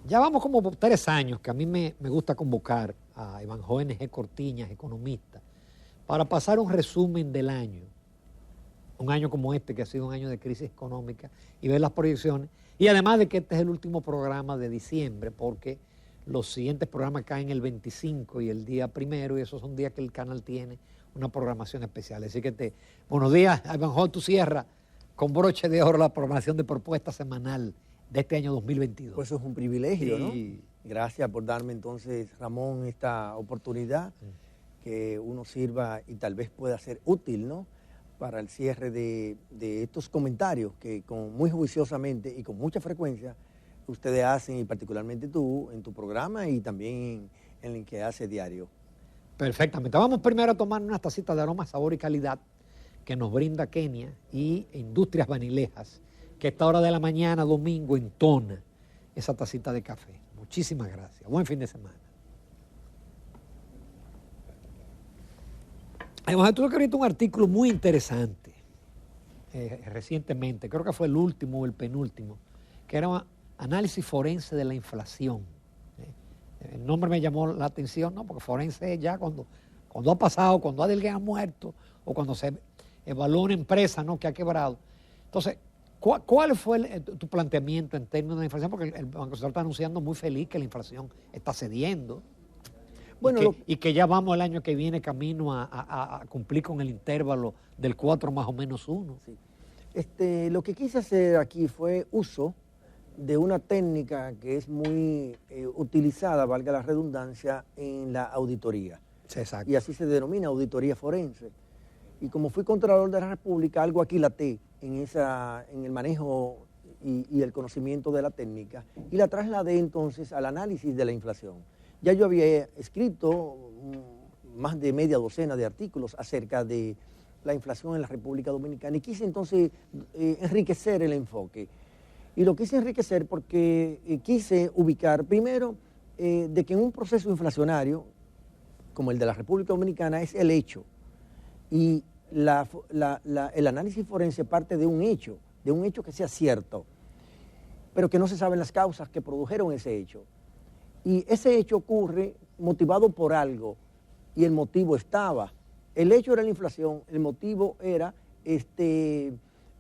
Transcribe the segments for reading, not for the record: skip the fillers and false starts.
Ya vamos como por 3 años que a mí me gusta convocar a Evanjo N.G. Cortiñas, economista, para pasar un resumen del año. Un año como este, que ha sido un año de crisis económica, y ver las proyecciones. Y además de que este es el último programa de diciembre, porque los siguientes programas caen el 25 y el día 1, y esos son días que el canal tiene una programación especial. Así que buenos días, Evanjo, tú cierras con broche de oro la programación de propuesta semanal de este año 2022. Pues eso es un privilegio, Sí. ¿no? Gracias por darme entonces, Ramón, esta oportunidad, que uno sirva y tal vez pueda ser útil, ¿no?, para el cierre de estos comentarios que muy juiciosamente y con mucha frecuencia ustedes hacen, y particularmente tú, en tu programa y también en el que hace diario. Perfectamente. Vamos primero a tomar una tacita de aroma, sabor y calidad que nos brinda Kenia y Industrias Vanilejas, que a esta hora de la mañana, domingo, entona esa tacita de café. Muchísimas gracias. Buen fin de semana. Hemos escrito un artículo muy interesante recientemente, creo que fue el último o el penúltimo, que era un análisis forense de la inflación. El nombre me llamó la atención, ¿no? Porque forense es ya cuando ha pasado, cuando alguien ha muerto o cuando se evalúa una empresa, ¿no?, que ha quebrado. Entonces, ¿cuál fue tu planteamiento en términos de inflación? Porque el Banco Central está anunciando muy feliz que la inflación está cediendo. Bueno, y que ya vamos el año que viene camino a cumplir con el intervalo del 4 más o menos 1. Sí. Lo que quise hacer aquí fue uso de una técnica que es muy utilizada, valga la redundancia, en la auditoría. Sí, exacto. Y así se denomina auditoría forense. Y como fui Contralor de la República, algo aquilaté en el manejo y el conocimiento de la técnica, y la trasladé entonces al análisis de la inflación. Ya yo había escrito más de media docena de artículos acerca de la inflación en la República Dominicana y quise entonces enriquecer el enfoque. Y lo quise enriquecer porque quise ubicar primero de que en un proceso inflacionario como el de la República Dominicana es el hecho. Y el análisis forense parte de un hecho que sea cierto, pero que no se saben las causas que produjeron ese hecho. Y ese hecho ocurre motivado por algo, y el motivo estaba. El hecho era la inflación, el motivo era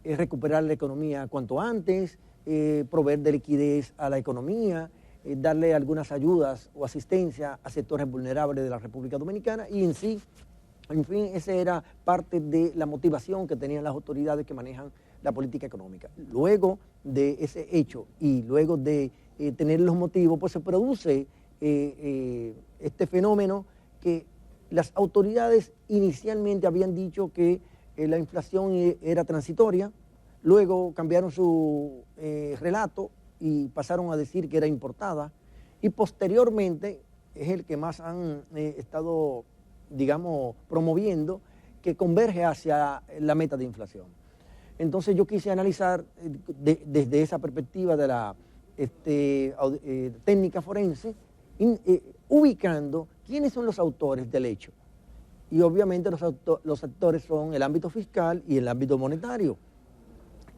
recuperar la economía cuanto antes, proveer de liquidez a la economía, darle algunas ayudas o asistencia a sectores vulnerables de la República Dominicana, y en fin, esa era parte de la motivación que tenían las autoridades que manejan la política económica. Luego de ese hecho y luego de tener los motivos, pues se produce este fenómeno que las autoridades inicialmente habían dicho que la inflación era transitoria, luego cambiaron su relato y pasaron a decir que era importada, y posteriormente es el que más han estado, digamos, promoviendo, que converge hacia la meta de inflación. Entonces yo quise analizar desde esa perspectiva de la técnica forense, ubicando quiénes son los autores del hecho. Y obviamente los actores son el ámbito fiscal y el ámbito monetario,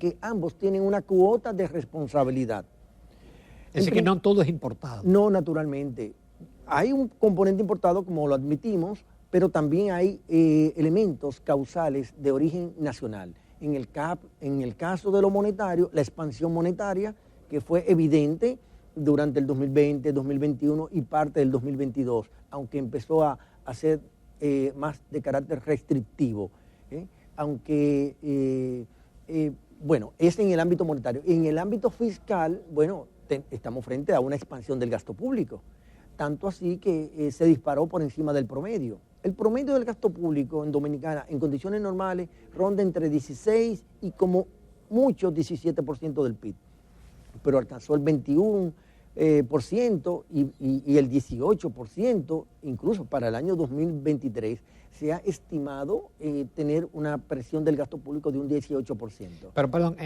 que ambos tienen una cuota de responsabilidad. Es decir, que no todo es importado. No, naturalmente. Hay un componente importado, como lo admitimos, pero también hay elementos causales de origen nacional. En el caso de lo monetario, la expansión monetaria, que fue evidente durante el 2020, 2021 y parte del 2022, aunque empezó a ser más de carácter restrictivo. Bueno, es en el ámbito monetario. En el ámbito fiscal, bueno, estamos frente a una expansión del gasto público, tanto así que se disparó por encima del promedio. El promedio del gasto público en Dominicana, en condiciones normales, ronda entre 16 y como mucho 17% del PIB, pero alcanzó el 21% y el 18%, incluso para el año 2023, se ha estimado tener una presión del gasto público de un 18%. Pero perdón,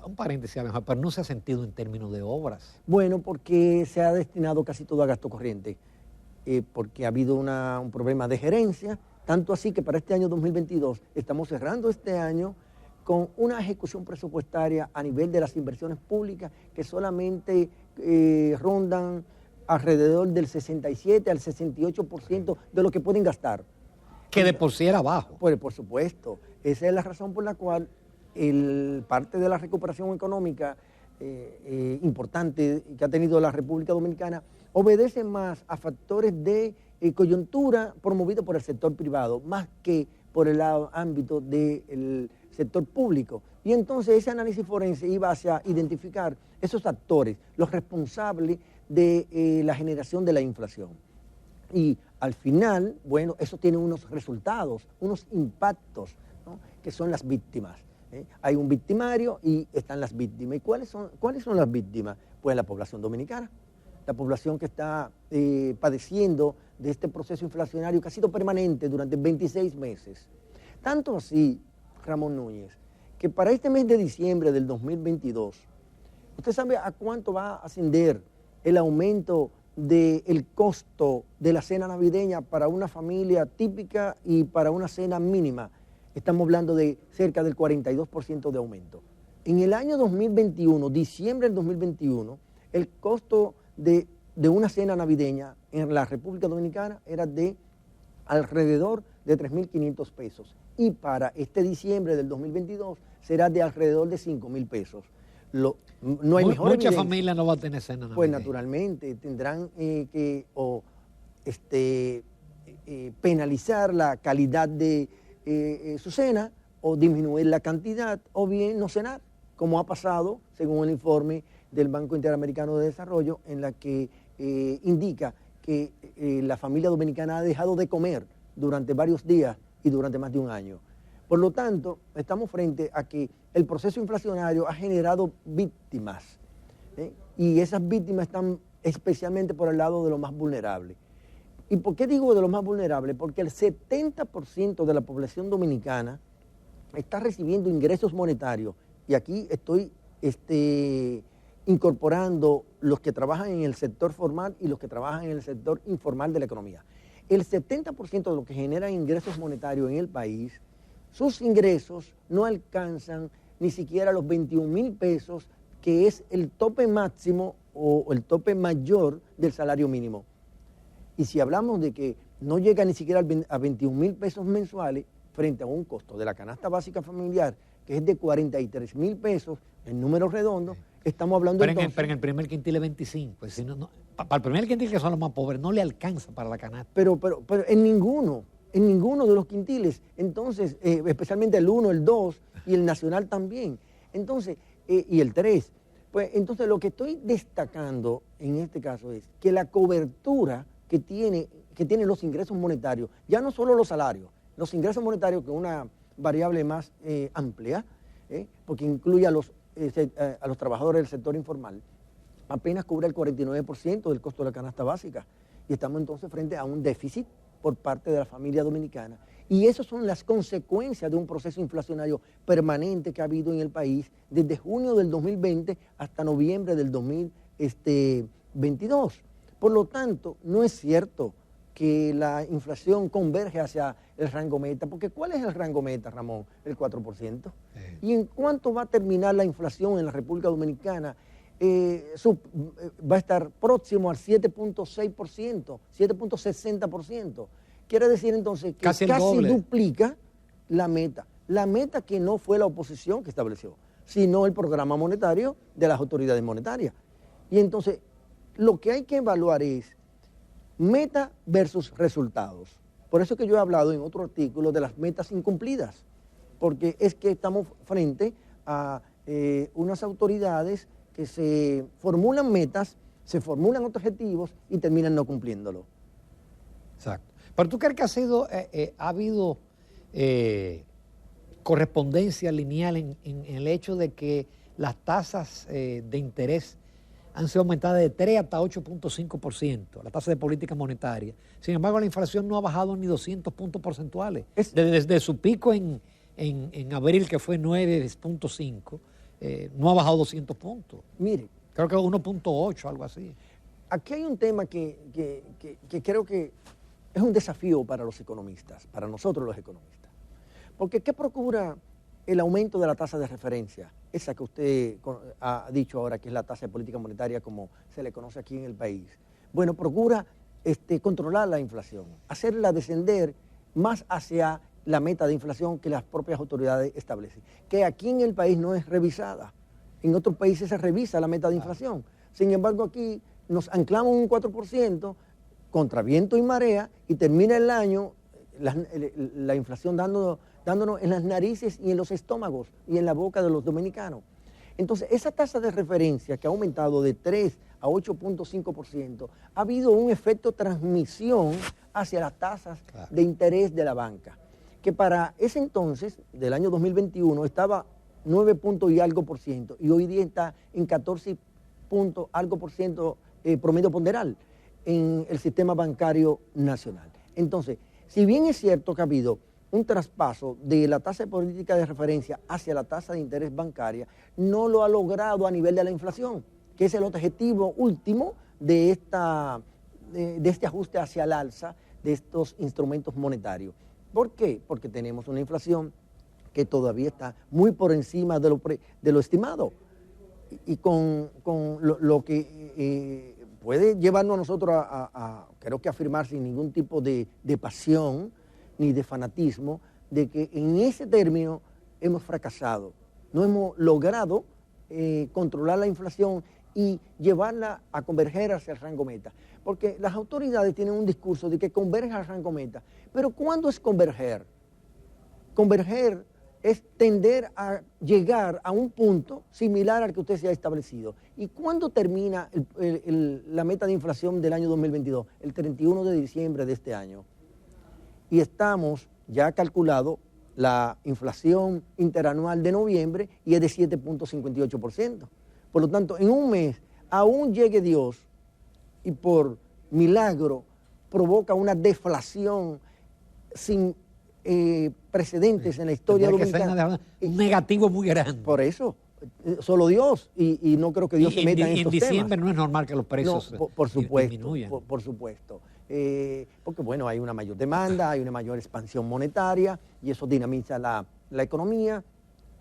un paréntesis, a lo mejor, pero no se ha sentido en términos de obras. Bueno, porque se ha destinado casi todo a gasto corriente, porque ha habido un problema de gerencia, tanto así que para este año 2022 estamos cerrando este año con una ejecución presupuestaria a nivel de las inversiones públicas que solamente rondan alrededor del 67 al 68% de lo que pueden gastar. Que de por sí era bajo. Pues, por supuesto, esa es la razón por la cual parte de la recuperación económica importante que ha tenido la República Dominicana obedece más a factores de coyuntura promovidos por el sector privado, más que por el ámbito del sector público. Y entonces ese análisis forense iba hacia identificar esos actores, los responsables de la generación de la inflación. Y al final, bueno, eso tiene unos resultados, unos impactos, ¿no?, que son las víctimas. Hay un victimario y están las víctimas. ¿Y cuáles son las víctimas? Pues la población dominicana, la población que está padeciendo de este proceso inflacionario que ha sido permanente durante 26 meses. Tanto así, Ramón Núñez, que para este mes de diciembre del 2022, ¿usted sabe a cuánto va a ascender el aumento del costo de la cena navideña para una familia típica y para una cena mínima? Estamos hablando de cerca del 42% de aumento. En el año 2021, diciembre del 2021, el costo de una cena navideña en la República Dominicana era de alrededor de 3.500 pesos. Y para este diciembre del 2022 será de alrededor de 5.000 pesos. No hay mejor Mucha evidencia. Familia no va a tener cena navideña. Pues naturalmente tendrán que penalizar la calidad de su cena, o disminuir la cantidad, o bien no cenar, como ha pasado según el informe del Banco Interamericano de Desarrollo, en la que indica que la familia dominicana ha dejado de comer durante varios días y durante más de un año. Por lo tanto, estamos frente a que el proceso inflacionario ha generado víctimas, y esas víctimas están especialmente por el lado de los más vulnerables. ¿Y por qué digo de los más vulnerables? Porque el 70% de la población dominicana está recibiendo ingresos monetarios, y aquí estoy incorporando los que trabajan en el sector formal y los que trabajan en el sector informal de la economía. El 70% de los que generan ingresos monetarios en el país, sus ingresos no alcanzan ni siquiera los 21.000 pesos, que es el tope máximo o el tope mayor del salario mínimo. Y si hablamos de que no llega ni siquiera a 21.000 pesos mensuales, frente a un costo de la canasta básica familiar, que es de 43.000 pesos, en números redondos, estamos hablando pero en el primer quintil es 25. Pues si para el primer quintil, que son los más pobres, no le alcanza para la canasta. Pero en ninguno de los quintiles. Entonces, especialmente el 1, el 2 y el nacional también. Entonces, y el 3. Pues entonces lo que estoy destacando en este caso es que la cobertura que tienen los ingresos monetarios, ya no solo los salarios, los ingresos monetarios, que es una variable más amplia, porque incluye a los trabajadores del sector informal, apenas cubre el 49% del costo de la canasta básica. Y estamos entonces frente a un déficit por parte de la familia dominicana. Y esas son las consecuencias de un proceso inflacionario permanente que ha habido en el país desde junio del 2020 hasta noviembre del 2022. Por lo tanto, no es cierto que la inflación converge hacia el rango meta, porque ¿cuál es el rango meta, Ramón? El 4%. ¿Y en cuánto va a terminar la inflación en la República Dominicana? Va a estar próximo al 7.6%, 7.60%. Quiere decir entonces que casi duplica la meta que no fue la oposición que estableció, sino el programa monetario de las autoridades monetarias. Y entonces lo que hay que evaluar es meta versus resultados. Por eso que yo he hablado en otro artículo de las metas incumplidas, porque es que estamos frente a unas autoridades que se formulan metas, se formulan objetivos y terminan no cumpliéndolo. Exacto. Pero ¿tú crees que ha habido correspondencia lineal en el hecho de que las tasas de interés han sido aumentadas de 3 hasta 8.5%, la tasa de política monetaria? Sin embargo, la inflación no ha bajado ni 200 puntos porcentuales. Desde su pico en abril, que fue 9.5, no ha bajado 200 puntos. Mire, creo que 1.8, algo así. Aquí hay un tema que creo que es un desafío para los economistas, para nosotros los economistas. Porque ¿qué procura el aumento de la tasa de referencia, esa que usted ha dicho ahora, que es la tasa de política monetaria como se le conoce aquí en el país. Bueno, procura controlar la inflación, hacerla descender más hacia la meta de inflación que las propias autoridades establecen, que aquí en el país no es revisada. En otros países se revisa la meta de inflación. Sin embargo, aquí nos anclamos un 4% contra viento y marea y termina el año la inflación dándonos en las narices y en los estómagos y en la boca de los dominicanos. Entonces, esa tasa de referencia que ha aumentado de 3 a 8.5%, ha habido un efecto transmisión hacia las tasas de interés de la banca, que para ese entonces, del año 2021, estaba 9 puntos y algo por ciento, y hoy día está en 14 puntos algo por ciento promedio ponderal en el sistema bancario nacional. Entonces, si bien es cierto que ha habido un traspaso de la tasa de política de referencia hacia la tasa de interés bancaria, no lo ha logrado a nivel de la inflación, que es el objetivo último de este ajuste hacia el alza de estos instrumentos monetarios. ¿Por qué? Porque tenemos una inflación que todavía está muy por encima de lo estimado y con lo que puede llevarnos a nosotros creo que afirmar sin ningún tipo de pasión ni de fanatismo, de que en ese término hemos fracasado. No hemos logrado controlar la inflación y llevarla a converger hacia el rango meta. Porque las autoridades tienen un discurso de que converge al rango meta. Pero ¿cuándo es converger? Converger es tender a llegar a un punto similar al que usted se ha establecido. ¿Y cuándo termina la meta de inflación del año 2022? El 31 de diciembre de este año. Y estamos ya calculado la inflación interanual de noviembre y es de 7.58%. Por lo tanto, en un mes, aún llegue Dios y por milagro provoca una deflación sin precedentes en la historia dominicana. Un negativo muy grande. Por eso, solo Dios, y no creo que Dios se meta en estos temas. En diciembre no es normal que los precios disminuyan. Por supuesto. Porque bueno, hay una mayor demanda, hay una mayor expansión monetaria y eso dinamiza la economía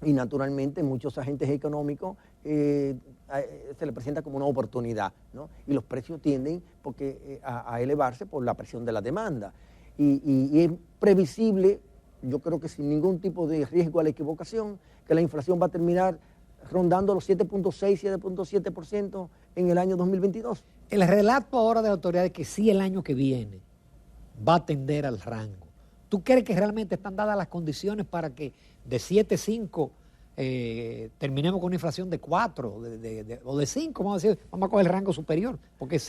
y naturalmente muchos agentes económicos se le presenta como una oportunidad, ¿no? Y los precios tienden a elevarse por la presión de la demanda y es previsible, yo creo que sin ningún tipo de riesgo a la equivocación, que la inflación va a terminar rondando los 7.6, 7.7% en el año 2022. El relato ahora de la autoridad es que sí el año que viene va a tender al rango. ¿Tú crees que realmente están dadas las condiciones para que de 7.5 terminemos con una inflación de 4 o de 5? Vamos a coger el rango superior, porque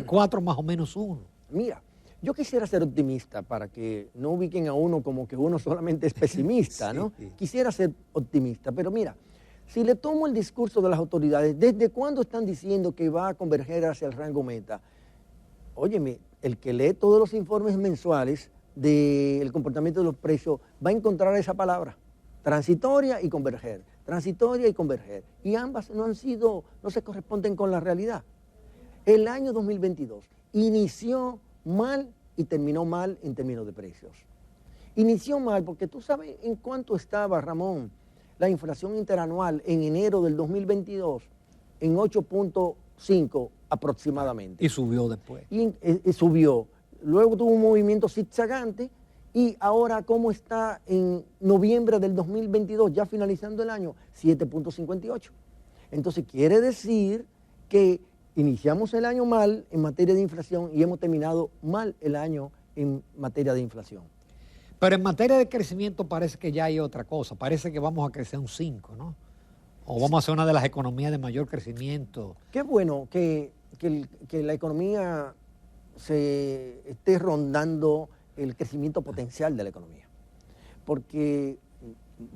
4 más o menos 1. Mira, yo quisiera ser optimista para que no ubiquen a uno como que uno solamente es pesimista, ¿no? Sí. Quisiera ser optimista, pero mira, si le tomo el discurso de las autoridades, ¿desde cuándo están diciendo que va a converger hacia el rango meta? Óyeme, el que lee todos los informes mensuales del comportamiento de los precios va a encontrar esa palabra, transitoria y converger, transitoria y converger. Y ambas no se corresponden con la realidad. El año 2022 inició mal y terminó mal en términos de precios. Inició mal porque tú sabes en cuánto estaba, Ramón, la inflación interanual en enero del 2022 en 8.5 aproximadamente. Y subió después. Y subió. Luego tuvo un movimiento zigzagante y ahora ¿cómo está en noviembre del 2022, ya finalizando el año? 7.58. Entonces quiere decir que iniciamos el año mal en materia de inflación y hemos terminado mal el año en materia de inflación. Pero en materia de crecimiento parece que ya hay otra cosa. Parece que vamos a crecer un 5, ¿no? O vamos a ser una de las economías de mayor crecimiento. Qué bueno que la economía se esté rondando el crecimiento potencial de la economía. Porque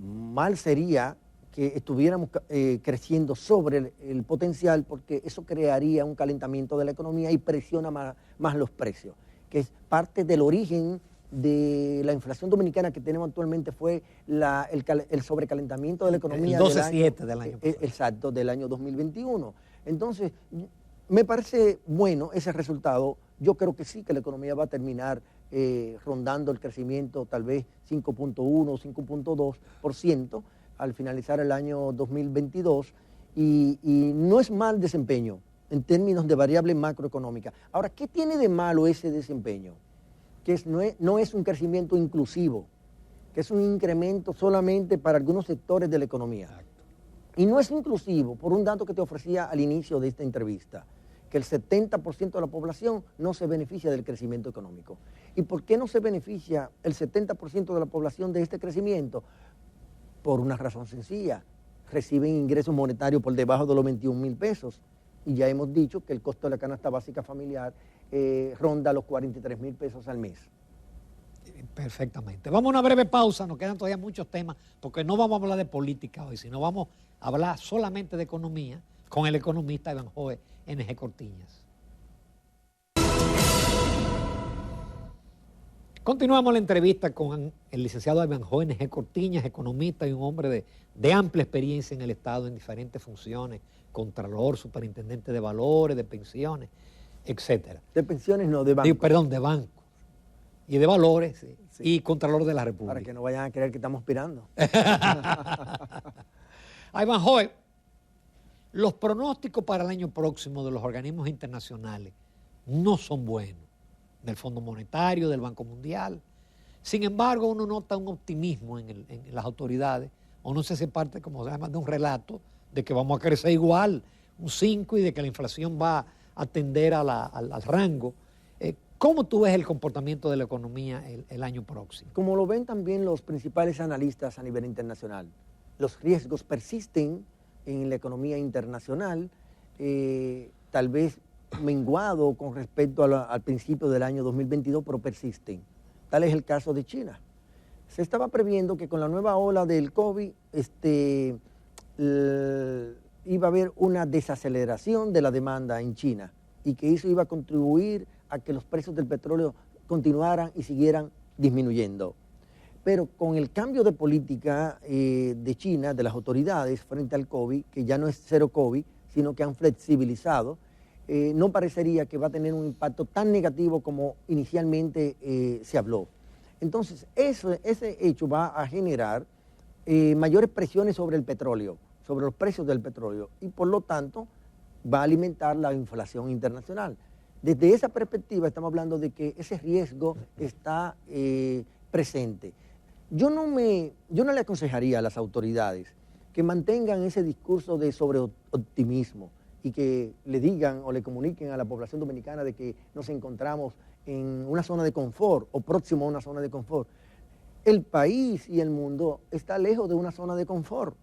mal sería que estuviéramos creciendo sobre el potencial, porque eso crearía un calentamiento de la economía y presiona más los precios, que es parte del origen de la inflación dominicana que tenemos actualmente fue el sobrecalentamiento de la economía. El 12.7 del año pasado. Exacto, del año 2021. Entonces, me parece bueno ese resultado. Yo creo que sí, que la economía va a terminar rondando el crecimiento tal vez 5.1 o 5.2% al finalizar el año 2022 y no es mal desempeño en términos de variable macroeconómica. Ahora, ¿qué tiene de malo ese desempeño? Que no es un crecimiento inclusivo, que es un incremento solamente para algunos sectores de la economía. Y no es inclusivo por un dato que te ofrecía al inicio de esta entrevista, que el 70% de la población no se beneficia del crecimiento económico. ¿Y por qué no se beneficia el 70% de la población de este crecimiento? Por una razón sencilla, reciben ingresos monetarios por debajo de los 21,000 pesos. Y ya hemos dicho que el costo de la canasta básica familiar ronda los 43,000 pesos al mes. Perfectamente. Vamos a una breve pausa, nos quedan todavía muchos temas, porque no vamos a hablar de política hoy, sino vamos a hablar solamente de economía con el economista Evanjoe N.G. Cortiñas. Continuamos la entrevista con el licenciado Evanjoe N.G. Cortiñas, economista y un hombre de amplia experiencia en el Estado en diferentes funciones, contralor, superintendente de valores, de pensiones, etcétera. De pensiones no, de bancos. Perdón, de bancos. Y de valores, sí. Y Contralor de la República. Para que no vayan a creer que estamos aspirando. Evanjoe, los pronósticos para el año próximo de los organismos internacionales no son buenos, del Fondo Monetario, del Banco Mundial. Sin embargo, uno nota un optimismo en las autoridades, o no sé si parte, como se llama, de un relato de que vamos a crecer igual, un 5, y de que la inflación va a tender al rango. ¿Cómo tú ves el comportamiento de la economía el año próximo? Como lo ven también los principales analistas a nivel internacional, los riesgos persisten en la economía internacional, tal vez menguado con respecto al principio del año 2022, pero persisten. Tal es el caso de China. Se estaba previendo que con la nueva ola del COVID iba a haber una desaceleración de la demanda en China y que eso iba a contribuir a que los precios del petróleo continuaran y siguieran disminuyendo. Pero con el cambio de política de China, de las autoridades frente al COVID, que ya no es cero COVID, sino que han flexibilizado, no parecería que va a tener un impacto tan negativo como inicialmente se habló. Entonces, ese hecho va a generar mayores presiones sobre el petróleo, sobre los precios del petróleo, y por lo tanto va a alimentar la inflación internacional. Desde esa perspectiva estamos hablando de que ese riesgo está presente. Yo no le aconsejaría a las autoridades que mantengan ese discurso de sobreoptimismo y que le digan o le comuniquen a la población dominicana de que nos encontramos en una zona de confort o próximo a una zona de confort. El país y el mundo está lejos de una zona de confort.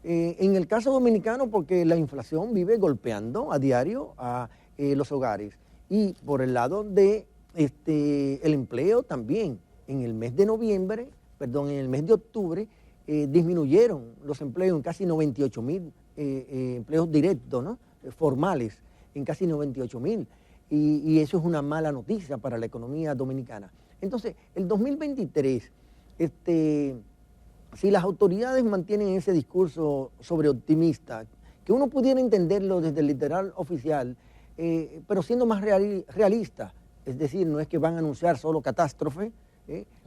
En el caso dominicano, porque la inflación vive golpeando a diario a los hogares. Y por el lado de el empleo también. En el mes de octubre, disminuyeron los empleos en casi 98,000 empleos directos, ¿no? Formales, en casi 98,000. Y eso es una mala noticia para la economía dominicana. Entonces, el 2023, si las autoridades mantienen ese discurso sobreoptimista, que uno pudiera entenderlo desde el literal oficial, pero siendo más realista, es decir, no es que van a anunciar solo catástrofe,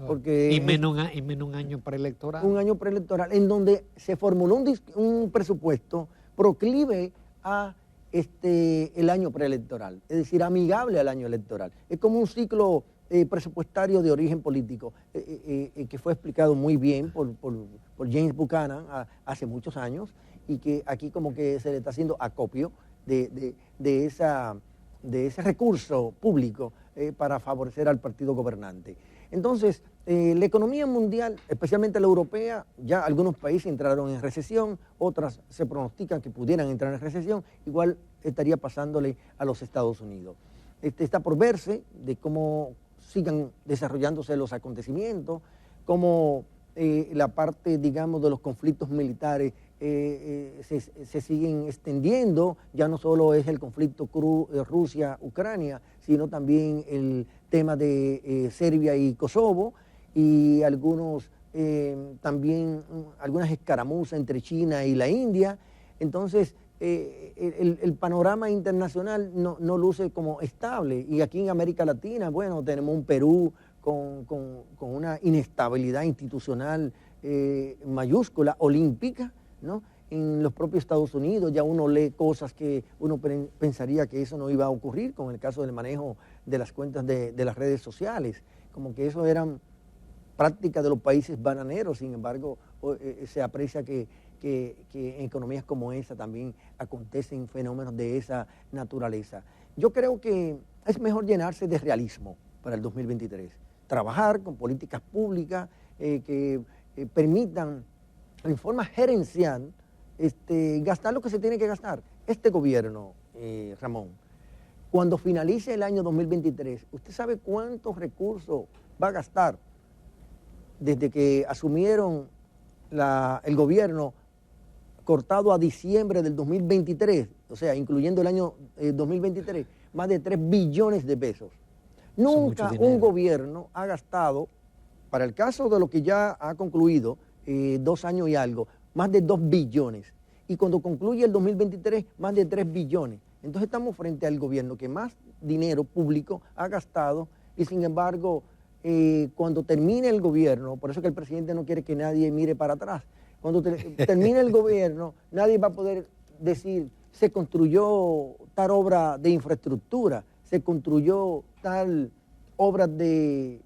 porque y menos un año preelectoral. Un año preelectoral en donde se formuló un presupuesto proclive a el año preelectoral, es decir, amigable al año electoral. Es como un ciclo presupuestario de origen político, que fue explicado muy bien por James Buchanan hace muchos años, y que aquí como que se le está haciendo acopio de ese recurso público para favorecer al partido gobernante. Entonces, la economía mundial, especialmente la europea, ya algunos países entraron en recesión, otras se pronostican que pudieran entrar en recesión, igual estaría pasándole a los Estados Unidos. Está por verse de cómo sigan desarrollándose los acontecimientos, cómo la parte, digamos, de los conflictos militares se siguen extendiendo. Ya no solo es el conflicto Rusia-Ucrania, sino también el tema de Serbia y Kosovo, y también algunas escaramuzas entre China y la India. Entonces, el panorama internacional no luce como estable. Y aquí en América Latina, bueno, tenemos un Perú con una inestabilidad institucional mayúscula, olímpica, ¿no? En los propios Estados Unidos ya uno lee cosas que uno pensaría que eso no iba a ocurrir, con el caso del manejo de las cuentas de las redes sociales, como que eso eran prácticas de los países bananeros. Sin embargo, se aprecia que en economías como esa también acontecen fenómenos de esa naturaleza. Yo creo que es mejor llenarse de realismo para el 2023, trabajar con políticas públicas que permitan en forma gerencial gastar lo que se tiene que gastar. Este gobierno, Ramón, cuando finalice el año 2023, ¿usted sabe cuántos recursos va a gastar desde que asumieron el gobierno cortado a diciembre del 2023? O sea, incluyendo el año 2023, más de 3 billones de pesos. Nunca un gobierno ha gastado, para el caso de lo que ya ha concluido, 2 años y algo, más de 2 billones. Y cuando concluye el 2023, más de 3 billones. Entonces estamos frente al gobierno que más dinero público ha gastado y sin embargo, cuando termine el gobierno, por eso que el presidente no quiere que nadie mire para atrás, cuando termine el gobierno, nadie va a poder decir, se construyó tal obra de infraestructura, se construyó tal obra de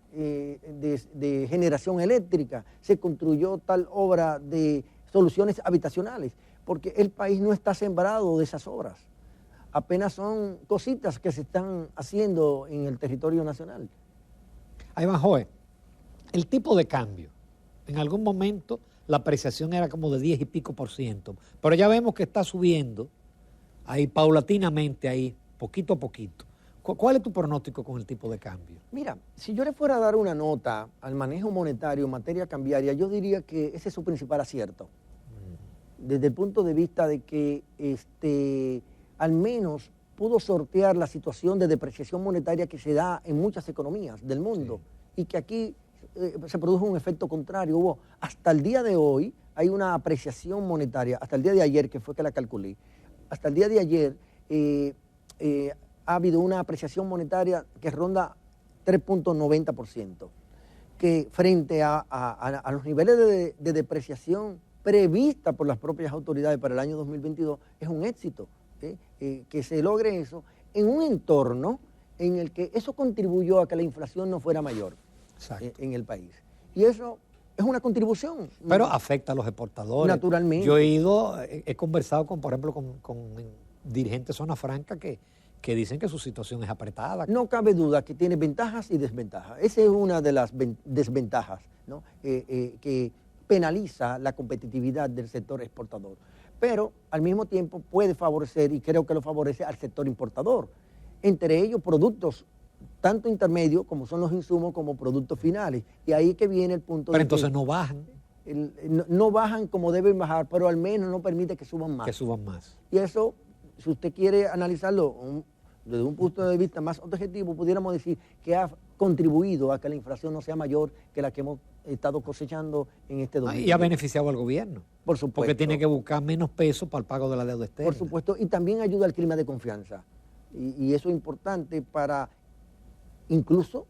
generación eléctrica, se construyó tal obra de soluciones habitacionales, porque el país no está sembrado de esas obras. Apenas son cositas que se están haciendo en el territorio nacional. Ivanhoe, el tipo de cambio, en algún momento la apreciación era como de 10 y pico %, pero ya vemos que está subiendo ahí paulatinamente, ahí, poquito a poquito. ¿Cuál es tu pronóstico con el tipo de cambio? Mira, si yo le fuera a dar una nota al manejo monetario en materia cambiaria, yo diría que ese es su principal acierto. Desde el punto de vista de que al menos pudo sortear la situación de depreciación monetaria que se da en muchas economías del mundo, sí, y que aquí se produjo un efecto contrario. Hasta el día de hoy hay una apreciación monetaria, hasta el día de ayer, que fue que la calculé, hasta el día de ayer ha habido una apreciación monetaria que ronda 3.90%, que frente a los niveles de depreciación prevista por las propias autoridades para el año 2022, es un éxito, que se logre eso en un entorno en el que eso contribuyó a que la inflación no fuera mayor en el país. Y eso es una contribución. Pero afecta a los exportadores. Naturalmente. Yo he conversado por ejemplo, con dirigentes de zona franca que dicen que su situación es apretada. No cabe duda que tiene ventajas y desventajas. Esa es una de las desventajas, ¿no? Que penaliza la competitividad del sector exportador. Pero al mismo tiempo puede favorecer, y creo que lo favorece, al sector importador. Entre ellos productos tanto intermedios como son los insumos como productos finales. Y ahí que viene el punto. Pero entonces no bajan. No bajan como deben bajar, pero al menos no permite que suban más. Que suban más. Y eso, si usted quiere analizarlo desde un punto de vista más objetivo, pudiéramos decir que ha contribuido a que la inflación no sea mayor que la que hemos estado cosechando en este 2020. Y ha beneficiado al gobierno. Por supuesto. Porque tiene que buscar menos pesos para el pago de la deuda externa. Por supuesto, y también ayuda al clima de confianza. Y eso es importante para incluso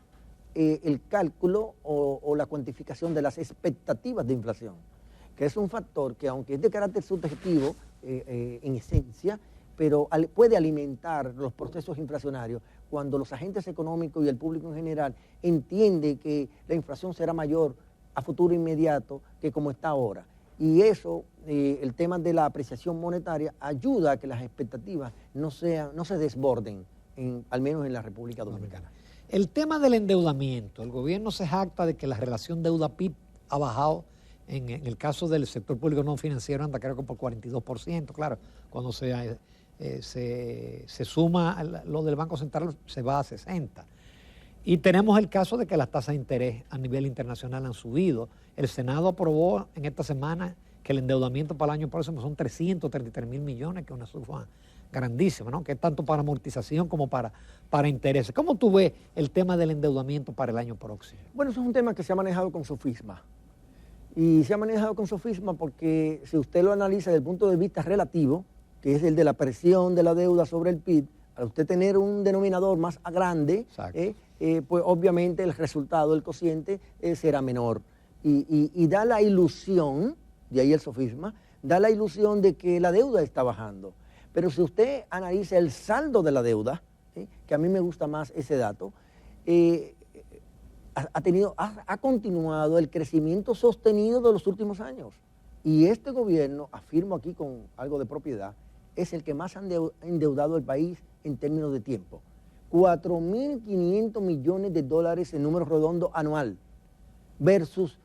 el cálculo o la cuantificación de las expectativas de inflación, que es un factor que, aunque es de carácter subjetivo en esencia, pero puede alimentar los procesos inflacionarios cuando los agentes económicos y el público en general entiende que la inflación será mayor a futuro inmediato que como está ahora. Y eso, el tema de la apreciación monetaria, ayuda a que las expectativas no se desborden, al menos en la República Dominicana. El tema del endeudamiento, el gobierno se jacta de que la relación deuda-PIB ha bajado. En el caso del sector público no financiero anda creo que por 42%, claro, cuando se suma lo del Banco Central se va a 60%. Y tenemos el caso de que las tasas de interés a nivel internacional han subido. El Senado aprobó en esta semana que el endeudamiento para el año próximo son 333.000 millones, que es una suma grandísima, ¿no? Que es tanto para amortización como para intereses. ¿Cómo tú ves el tema del endeudamiento para el año próximo? Bueno, eso es un tema que se ha manejado con sofisma. Y se ha manejado con sofisma porque si usted lo analiza desde el punto de vista relativo, que es el de la presión de la deuda sobre el PIB, al usted tener un denominador más grande, pues obviamente el resultado, el cociente, será menor. Y da la ilusión, de ahí el sofisma, da la ilusión de que la deuda está bajando. Pero si usted analiza el saldo de la deuda, que a mí me gusta más ese dato, ha continuado el crecimiento sostenido de los últimos años. Y este gobierno, afirmo aquí con algo de propiedad, es el que más ha endeudado el país en términos de tiempo. 4.500 millones de dólares en número redondo anual versus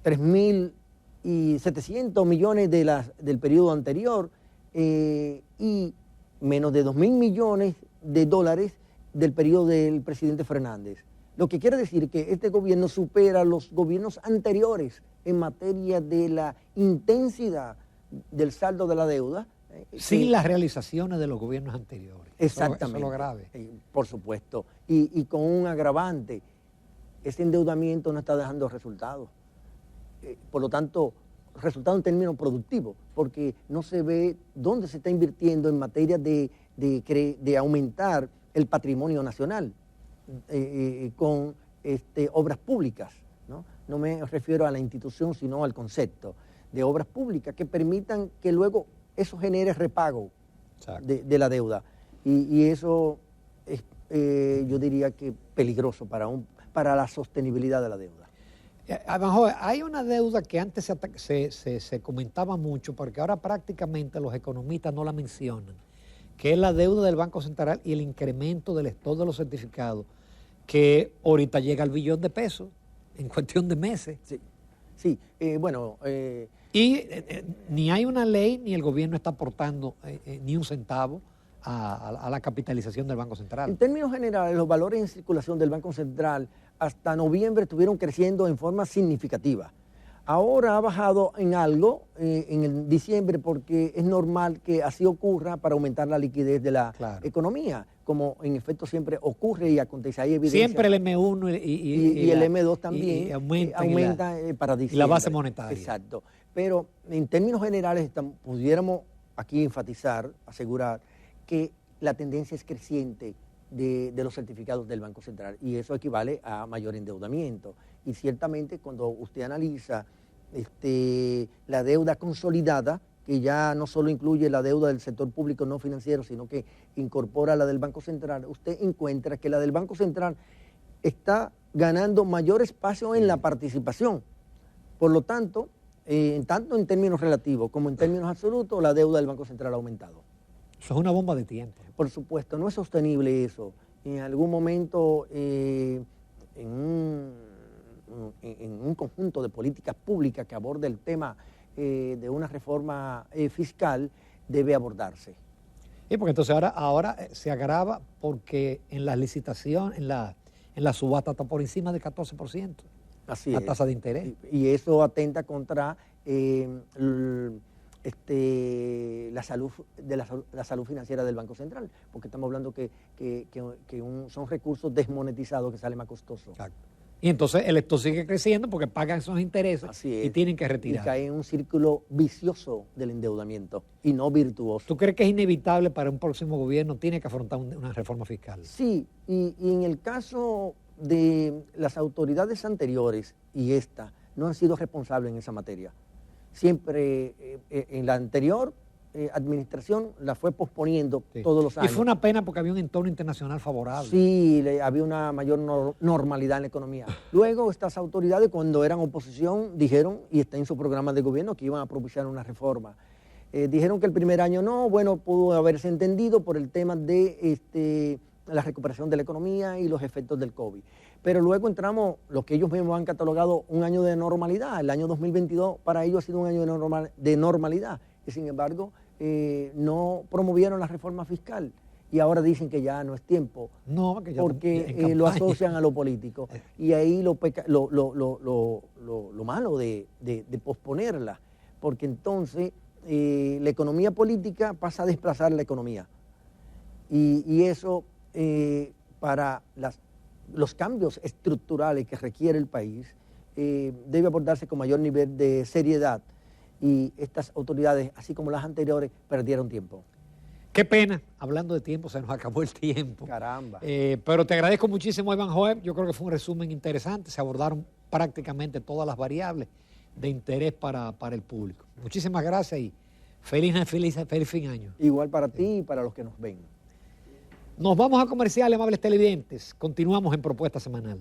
3.700 millones del periodo anterior y menos de 2.000 millones de dólares del periodo del presidente Fernández. Lo que quiere decir que este gobierno supera a los gobiernos anteriores en materia de la intensidad del saldo de la deuda. Sin las realizaciones de los gobiernos anteriores. Exactamente. Eso es lo grave. Por supuesto. Y con un agravante, ese endeudamiento no está dejando resultados. Por lo tanto, resultado en términos productivos, porque no se ve dónde se está invirtiendo en materia de aumentar el patrimonio nacional con obras públicas, ¿no? No me refiero a la institución, sino al concepto de obras públicas que permitan que luego eso genere repago de la deuda. Y eso es, yo diría que peligroso para la sostenibilidad de la deuda. Hay una deuda que antes se comentaba mucho, porque ahora prácticamente los economistas no la mencionan, que es la deuda del Banco Central y el incremento del stock de los certificados, que ahorita llega al billón de pesos en cuestión de meses. Sí, bueno... Y ni hay una ley, ni el gobierno está aportando ni un centavo a la capitalización del Banco Central. En términos generales, los valores en circulación del Banco Central hasta noviembre estuvieron creciendo en forma significativa. Ahora ha bajado en algo en el diciembre porque es normal que así ocurra para aumentar la liquidez de la economía, como en efecto siempre ocurre y acontece. Hay evidencia. Siempre el M1 y el M2 también aumenta para diciembre. Y la base monetaria. Exacto. Pero en términos generales pudiéramos aquí enfatizar, asegurar que la tendencia es creciente de los certificados del Banco Central y eso equivale a mayor endeudamiento. Y ciertamente cuando usted analiza la deuda consolidada, que ya no solo incluye la deuda del sector público no financiero, sino que incorpora la del Banco Central, usted encuentra que la del Banco Central está ganando mayor espacio en la participación. Por lo tanto, tanto en términos relativos como en términos absolutos, la deuda del Banco Central ha aumentado. Eso es una bomba de tiempo. Por supuesto, no es sostenible eso. En algún momento, en un conjunto de políticas públicas que aborde el tema de una reforma fiscal, debe abordarse. Y porque entonces ahora se agrava porque en la licitación, en la subasta está por encima del 14%. Así la tasa de interés. Y eso atenta contra la salud financiera del Banco Central, porque estamos hablando que son recursos desmonetizados que salen más costosos. Exacto. Y entonces el stock sigue creciendo porque pagan esos intereses y tienen que retirar. Y cae en un círculo vicioso del endeudamiento y no virtuoso. ¿Tú crees que es inevitable para un próximo gobierno? Tiene que afrontar una reforma fiscal. Sí, y en el caso de las autoridades anteriores y esta, no han sido responsables en esa materia. Siempre en la anterior administración la fue posponiendo todos los años. Y fue una pena porque había un entorno internacional favorable. Sí, había una mayor normalidad en la economía. Luego estas autoridades, cuando eran oposición, dijeron, y está en su programa de gobierno, que iban a propiciar una reforma. Dijeron que el primer año no, bueno, pudo haberse entendido por el tema de la recuperación de la economía y los efectos del COVID. Pero luego entramos, lo que ellos mismos han catalogado, un año de normalidad. El año 2022 para ellos ha sido un año de normalidad. Y sin embargo, no promovieron la reforma fiscal. Y ahora dicen que ya no es tiempo. No, que ya porque lo asocian a lo político. Y ahí lo malo de posponerla. Porque entonces la economía política pasa a desplazar la economía. Y eso para los cambios estructurales que requiere el país debe abordarse con mayor nivel de seriedad y estas autoridades, así como las anteriores, perdieron tiempo. Qué pena, hablando de tiempo, se nos acabó el tiempo. Caramba. Pero te agradezco muchísimo, Evanjoe. Yo creo que fue un resumen interesante. Se abordaron prácticamente todas las variables de interés para el público. Muchísimas gracias y feliz fin de año. Igual para ti y para los que nos ven. Nos vamos a comercial, amables televidentes. Continuamos en Propuesta Semanal.